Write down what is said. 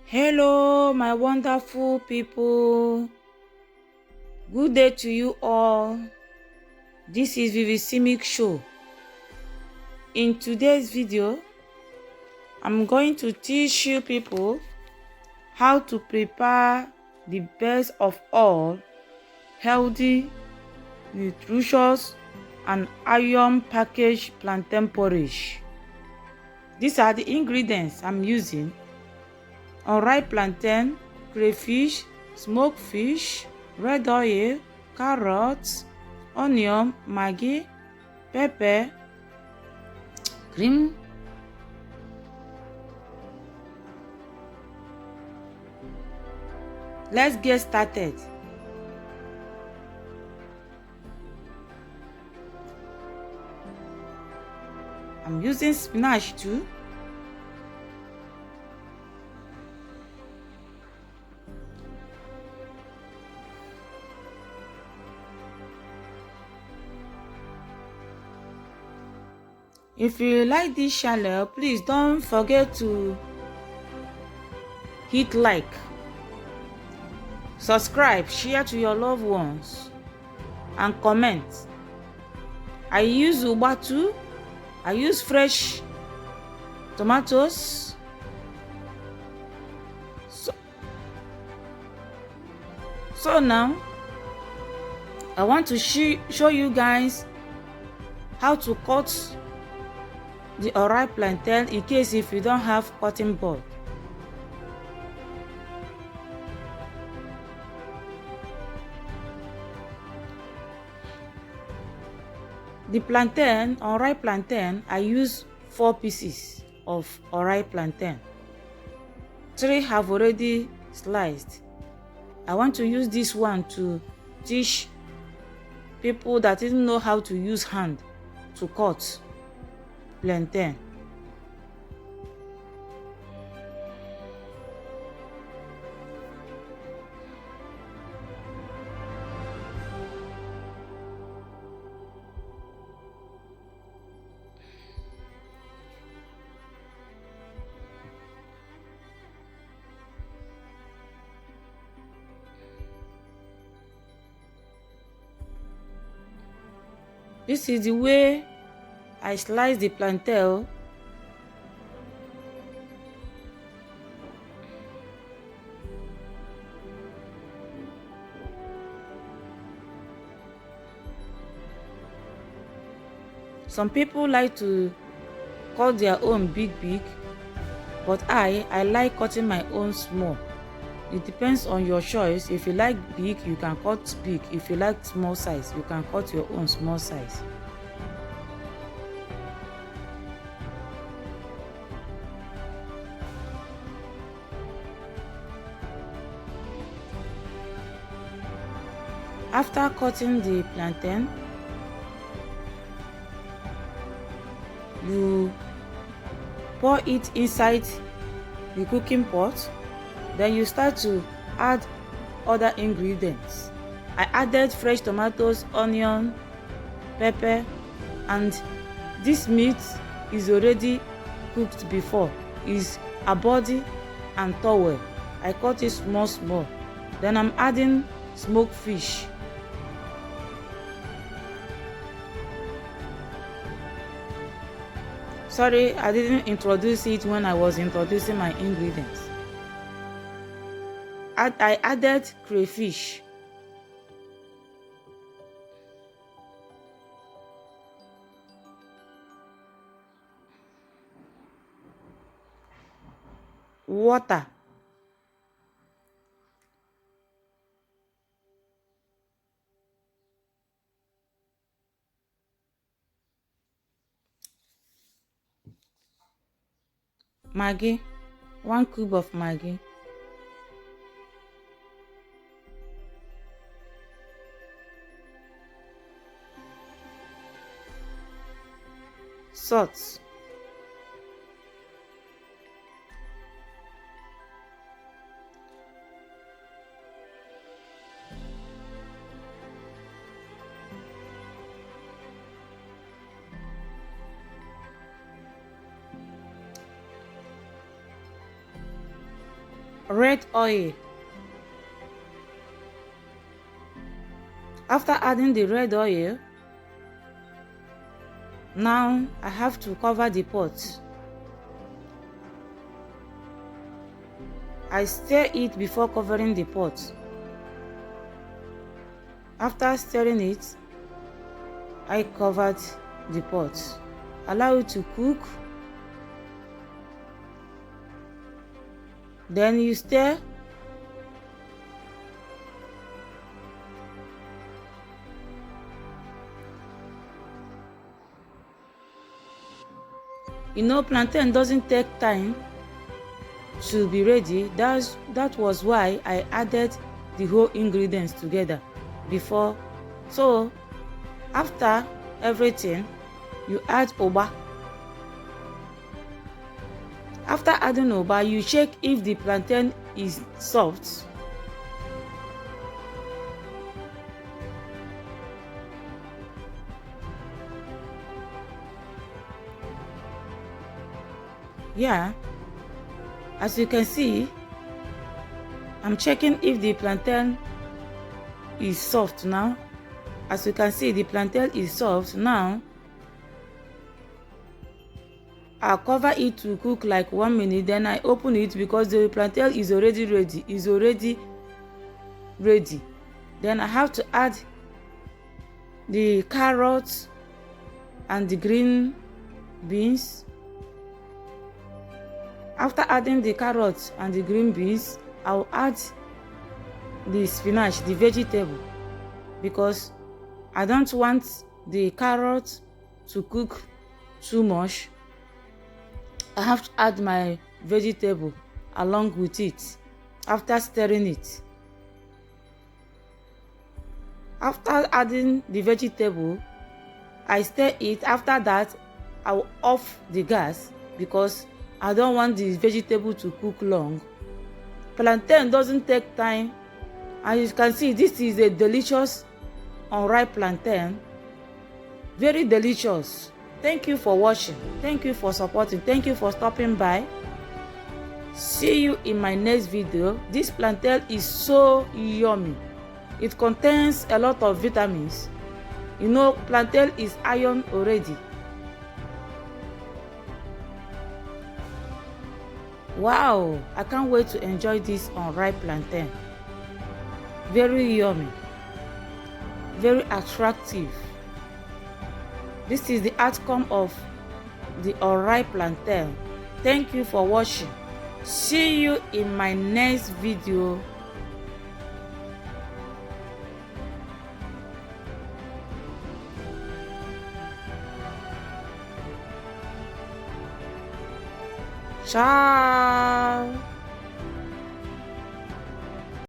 Hello, my wonderful people. Good day to you all. This is Vivi Simic Show. In today's video, I'm going to teach you people how to prepare the best of all healthy, nutritious, and iron packaged plantain porridge. These are the ingredients I'm using: unripe plantain, crayfish, smoked fish, red oil, carrots, onion, maggi, pepper, cream. Let's get started. I'm using spinach too. If you like this channel, please don't forget to hit like, subscribe, share to your loved ones, and comment. I use uba too. I use fresh tomatoes. So now I want to show you guys how to cut the unripe plantain in case if you don't have cutting board. The plantain, unripe plantain, I use 4 pieces of unripe plantain. 3 have already sliced. I want to use this one to teach people that didn't know how to use hand to cut plantain. This is the way I slice the plantain. Some people like to cut their own big, but I like cutting my own small. It depends on your choice. If you like big, you can cut big. If you like small size, you can cut your own small size. After cutting the plantain, you pour it inside the cooking pot. Then you start to add other ingredients. I added fresh tomatoes, onion, pepper, and this meat is already cooked before. Is a body and towel. I cut it small. Then I'm adding smoked fish. Sorry, I didn't introduce it when I was introducing my ingredients. I added crayfish. Water. Maggi. 1 cube of maggi. Salt. red oil. After adding the red oil, now I have to cover the pot. I stir it before covering the pot. After stirring it, I covered the pot. Allow it to cook. Then you stir. You know, plantain doesn't take time to be ready. That was why I added the whole ingredients together before. So after everything, you add oba. After adding oba, you check if the plantain is soft. Yeah, as you can see, I'm checking if the plantain is soft now. As you can see, the plantain is soft now. I'll cover it to cook like 1 minute, then I open it because the plantain is already ready. Then I have to add the carrots and the green beans. After adding the carrots and the green beans, I'll add the spinach, the vegetable, because I don't want the carrots to cook too much. I have to add my vegetable along with it after stirring it. After adding the vegetable, I stir it. After that, I will off the gas because I don't want the vegetable to cook long. Plantain doesn't take time. As you can see, this is a delicious unripe plantain. Very delicious. Thank you for watching. Thank you for supporting. Thank you for stopping by. See you in my next video. This plantain is so yummy. It contains a lot of vitamins. You know, plantain is iron already. Wow, I can't wait to enjoy this unripe plantain. Very yummy, very attractive. This is the outcome of the unripe plantain. Thank you for watching. See you in my next video. Ciao.